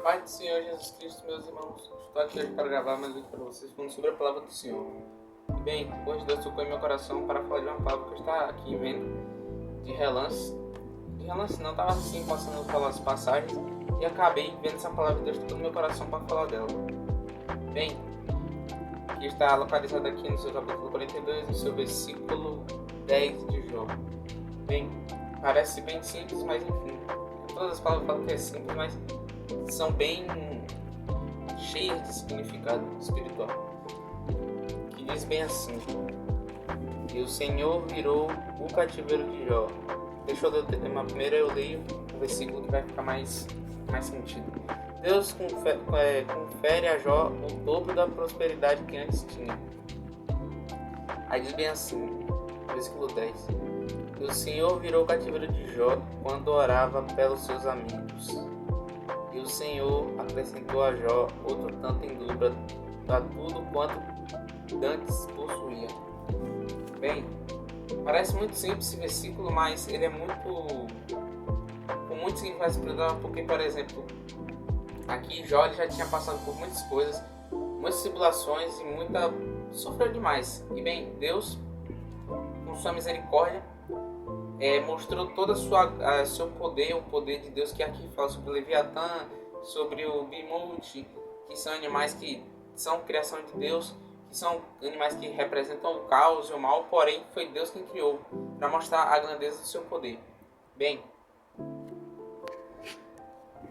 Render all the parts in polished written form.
paz do Senhor Jesus Cristo, meus irmãos, estou aqui hoje para gravar mais um vídeo para vocês falando sobre a palavra do Senhor. E bem, hoje Deus tocou em meu coração para falar de uma palavra que eu estava aqui vendo de relance. De relance não, estava assim passando pelas passagens e acabei vendo essa palavra de Deus tocando no meu coração para falar dela. Bem, que está localizada aqui no seu capítulo 42, no seu versículo 10 de Jó. Bem, parece bem simples, mas enfim, todas as palavras falam que é simples, mas são bem cheias de significado espiritual. Que diz bem assim: e o Senhor virou o cativeiro de Jó. Deixa eu ler primeiro, eu leio o versículo que vai ficar mais sentido. Deus confere a Jó o dobro da prosperidade que antes tinha. Aí diz bem assim, versículo 10: e o Senhor virou o cativeiro de Jó quando orava pelos seus amigos. E o Senhor acrescentou a Jó outro tanto em dobro a tudo quanto dantes possuía. Bem, parece muito simples esse versículo, mas ele é com muito significado espiritual, porque, por exemplo, aqui Jó ele já tinha passado por muitas coisas, muitas tribulações e sofreu demais. E bem, Deus, com sua misericórdia, mostrou todo seu poder, o poder de Deus, que aqui fala sobre o Leviatã, sobre o Bimute, que são animais que são criação de Deus, que são animais que representam o caos e o mal, porém foi Deus quem criou, para mostrar a grandeza do seu poder. Bem,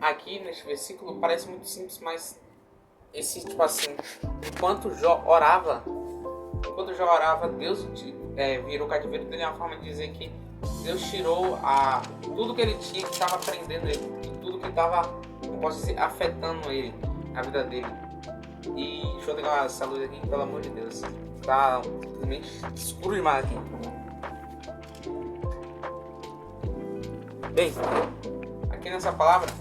aqui neste versículo parece muito simples, mas enquanto Jó orava, Deus virou o cativeiro dele. É uma forma de dizer que Deus tirou tudo que ele tinha, que estava prendendo ele, e tudo que estava, afetando ele, a vida dele. E deixa eu ligar essa luz aqui, pelo amor de Deus, tá simplesmente escuro demais aqui. Bem, aqui nessa palavra,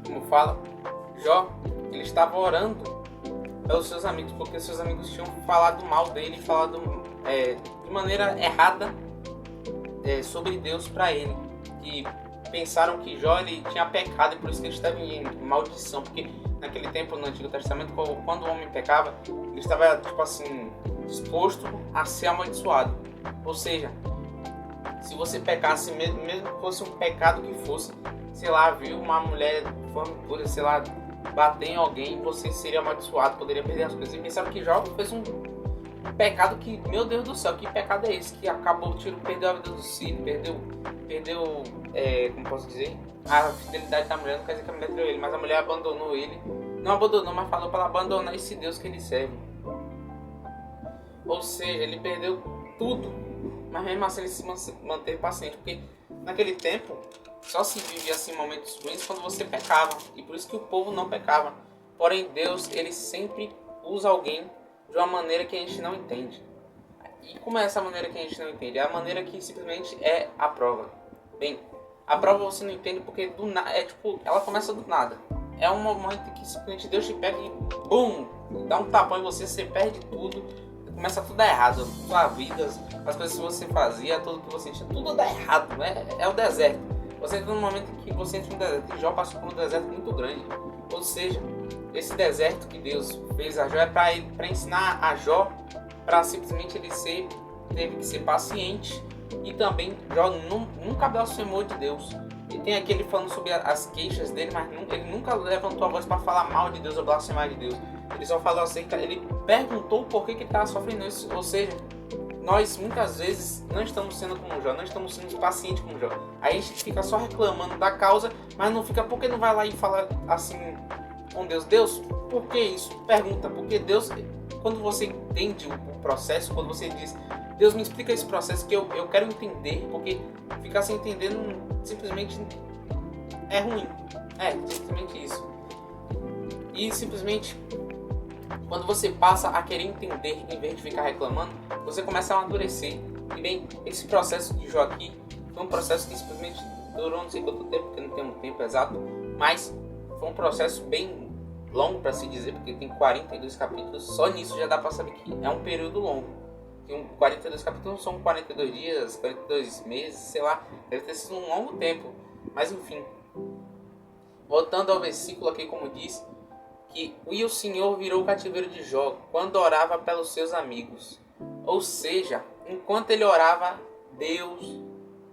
como fala, Jó, ele estava orando pelos seus amigos, porque seus amigos tinham falado mal dele, falado de maneira errada sobre Deus para ele, que pensaram que Jó ele tinha pecado e por isso que ele estava em maldição, porque naquele tempo, no Antigo Testamento, quando o homem pecava, ele estava disposto a ser amaldiçoado. Ou seja, se você pecasse, mesmo que fosse um pecado que fosse, sei lá, viu uma mulher de forma impura, sei lá, bater em alguém, você seria amaldiçoado, poderia perder as coisas. E pensaram que Jó fez um pecado que, meu Deus do céu, que pecado é esse? Que acabou, perdeu a vida do filho, perdeu, como posso dizer, a fidelidade da mulher. Não quer dizer que a mulher traiu ele, mas a mulher abandonou ele. Não abandonou, mas falou para abandonar esse Deus que ele serve. Ou seja, ele perdeu tudo, mas mesmo assim ele se manteve paciente, porque naquele tempo só se vivia assim momentos ruins quando você pecava, e por isso que o povo não pecava. Porém, Deus, ele sempre usa alguém de uma maneira que a gente não entende. E como é essa maneira que a gente não entende? É a maneira que simplesmente é a prova. Bem, a prova você não entende porque ela começa do nada. É um momento que simplesmente Deus te pega e BUM! Dá um tapão em você perde tudo. Começa tudo a dar errado. Sua vida, as coisas que você fazia, tudo que você tinha, tudo dá errado. É o deserto. Você entra num momento que você entra no deserto. E Jó passou por um deserto muito grande. Ou seja, esse deserto que Deus fez a Jó é para ensinar a Jó, para simplesmente teve que ser paciente. E também Jó nunca blasfemou de Deus. E tem aqui ele falando sobre as queixas dele, mas ele nunca levantou a voz para falar mal de Deus ou blasfemar de Deus. Ele só falou ele perguntou por que ele estava sofrendo isso. Ou seja, nós muitas vezes não estamos sendo como Jó, não estamos sendo pacientes como Jó. Aí a gente fica só reclamando da causa, mas não fica, por que não vai lá e fala assim com Deus? Deus, por que isso? Pergunta, porque Deus, quando você entende o processo, quando você diz, Deus me explica esse processo que eu quero entender, porque ficar sem entender simplesmente é ruim. Simplesmente isso. E simplesmente, quando você passa a querer entender em vez de ficar reclamando, você começa a amadurecer. E bem, esse processo de Jó aqui foi um processo que simplesmente durou não sei quanto tempo, porque não tem um tempo exato, mas foi um processo bem longo para se dizer, porque tem 42 capítulos, só nisso já dá para saber que é um período longo. Tem 42 capítulos, são 42 dias, 42 meses, sei lá, deve ter sido um longo tempo, mas enfim. Voltando ao versículo aqui, como diz, que e o Senhor virou o cativeiro de Jó quando orava pelos seus amigos. Ou seja, enquanto ele orava, Deus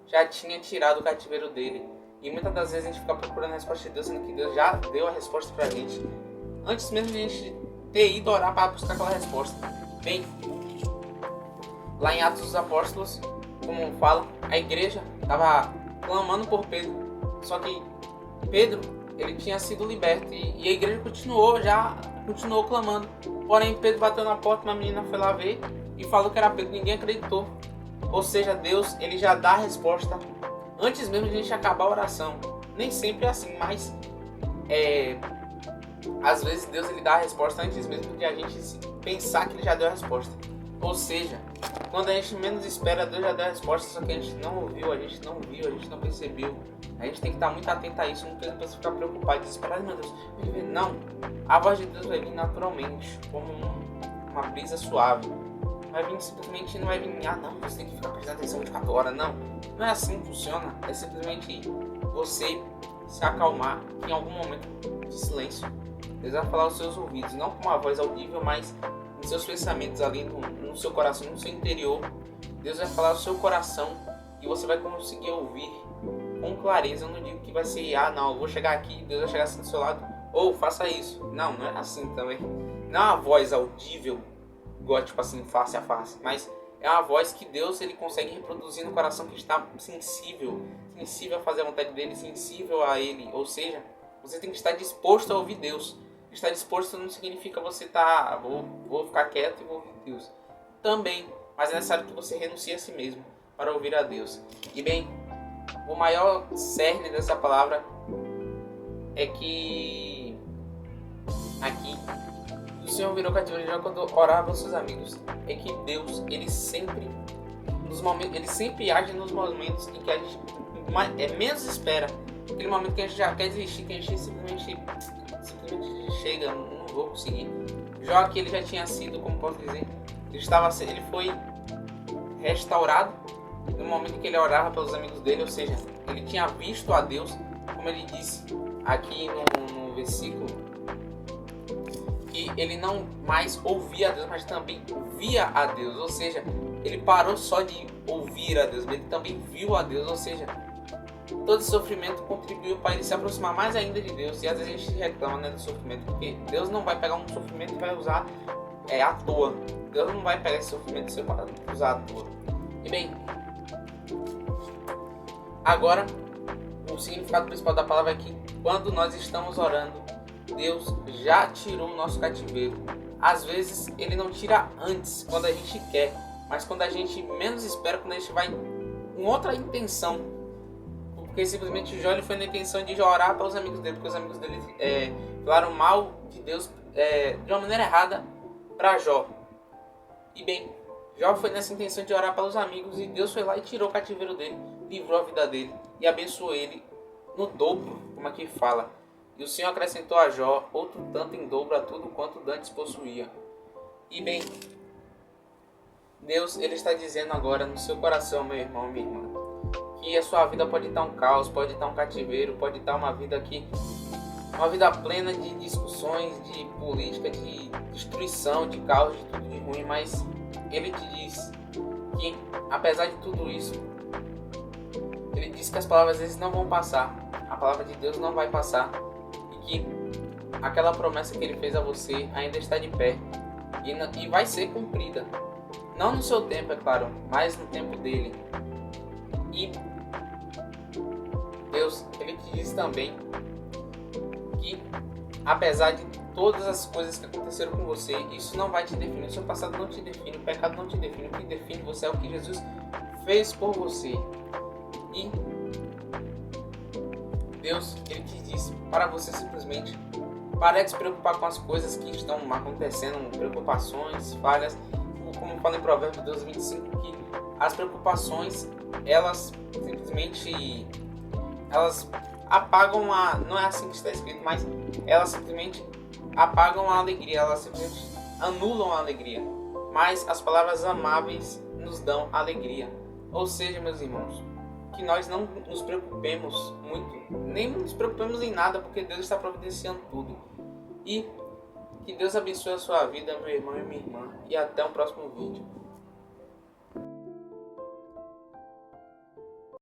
já tinha tirado o cativeiro dele. E muitas das vezes a gente fica procurando a resposta de Deus, sendo que Deus já deu a resposta pra gente, antes mesmo de a gente ter ido orar para buscar aquela resposta. Bem, lá em Atos dos Apóstolos, como fala, a igreja estava clamando por Pedro. Só que Pedro, ele tinha sido liberto e a igreja continuou clamando. Porém, Pedro bateu na porta, uma menina foi lá ver e falou que era Pedro, ninguém acreditou. Ou seja, Deus, ele já dá a resposta antes mesmo de a gente acabar a oração. Nem sempre é assim, mas às vezes Deus, ele dá a resposta antes mesmo de a gente pensar que ele já deu a resposta. Ou seja, quando a gente menos espera, Deus já deu a resposta, só que a gente não ouviu, a gente não viu, a gente não percebeu. A gente tem que estar muito atento a isso, não tem que ficar preocupado, desesperado, meu Deus. Não, a voz de Deus vai vir naturalmente, como uma brisa suave. Vai vir simplesmente, não vai vir, não, você tem que ficar prestando atenção 24 horas, não. Não é assim que funciona, é simplesmente você se acalmar em algum momento de silêncio. Deus vai falar aos seus ouvidos, não com uma voz audível, mas nos seus pensamentos ali, no seu coração, no seu interior. Deus vai falar ao seu coração e você vai conseguir ouvir com clareza. Eu não digo que vai ser, não, eu vou chegar aqui, Deus vai chegar assim do seu lado, ou faça isso. Não, não é assim também. Não é uma voz audível, igual tipo assim, face a face, mas é uma voz que Deus, ele consegue reproduzir no coração que está sensível a fazer a vontade dele, sensível a ele. Ou seja, você tem que estar disposto a ouvir Deus. Estar disposto não significa você vou ficar quieto e vou ouvir Deus. Também, mas é necessário que você renuncie a si mesmo para ouvir a Deus. E bem, o maior cerne dessa palavra é que aqui o Senhor virou cativeiro já quando orava aos seus amigos. É que Deus, ele sempre age nos momentos em que a gente menos espera. Aquele momento que a gente já quer desistir, que a gente simplesmente chega, não vou conseguir. Jó aqui, ele já tinha sido, como posso dizer, ele foi restaurado no momento em que ele orava pelos amigos dele. Ou seja, ele tinha visto a Deus, como ele disse aqui no versículo, que ele não mais ouvia a Deus, mas também via a Deus. Ou seja, ele parou só de ouvir a Deus, ele também viu a Deus. Ou seja, todo esse sofrimento contribuiu para ele se aproximar mais ainda de Deus. E às vezes a gente reclama, né, do sofrimento, porque Deus não vai pegar um sofrimento e vai usar à toa. Deus não vai pegar esse sofrimento e vai usar à toa. E bem, agora o significado principal da palavra é que quando nós estamos orando, Deus já tirou o nosso cativeiro. Às vezes ele não tira antes, quando a gente quer, mas quando a gente menos espera, quando a gente vai com outra intenção. Porque simplesmente Jó, ele foi na intenção de orar para os amigos dele, porque os amigos dele falaram mal de Deus de uma maneira errada para Jó. E bem, Jó foi nessa intenção de orar para os amigos e Deus foi lá e tirou o cativeiro dele, livrou a vida dele e abençoou ele no dobro, como aqui fala. E o Senhor acrescentou a Jó outro tanto em dobro a tudo quanto dantes possuía. E bem, Deus, ele está dizendo agora no seu coração, meu irmão, minha irmã, que a sua vida pode estar um caos, pode estar um cativeiro, pode estar uma vida plena de discussões, de política, de destruição, de caos, de tudo de ruim, mas ele te diz que, apesar de tudo isso, ele diz que as palavras às vezes não vão passar, a palavra de Deus não vai passar, e que aquela promessa que ele fez a você ainda está de pé e vai ser cumprida. Não no seu tempo, é claro, mas no tempo dele. E Deus, ele te diz também que, apesar de todas as coisas que aconteceram com você, isso não vai te definir. O seu passado não te define, o pecado não te define. O que define você é o que Jesus fez por você. E Deus, ele te diz para você simplesmente parar de se preocupar com as coisas que estão acontecendo, preocupações, falhas. Como fala em Provérbios 12:25, que as preocupações, elas simplesmente apagam não é assim que está escrito, mas elas simplesmente apagam a alegria, elas simplesmente anulam a alegria. Mas as palavras amáveis nos dão alegria. Ou seja, meus irmãos, que nós não nos preocupemos muito, nem nos preocupemos em nada, porque Deus está providenciando tudo. E que Deus abençoe a sua vida, meu irmão e minha irmã, e até o próximo vídeo.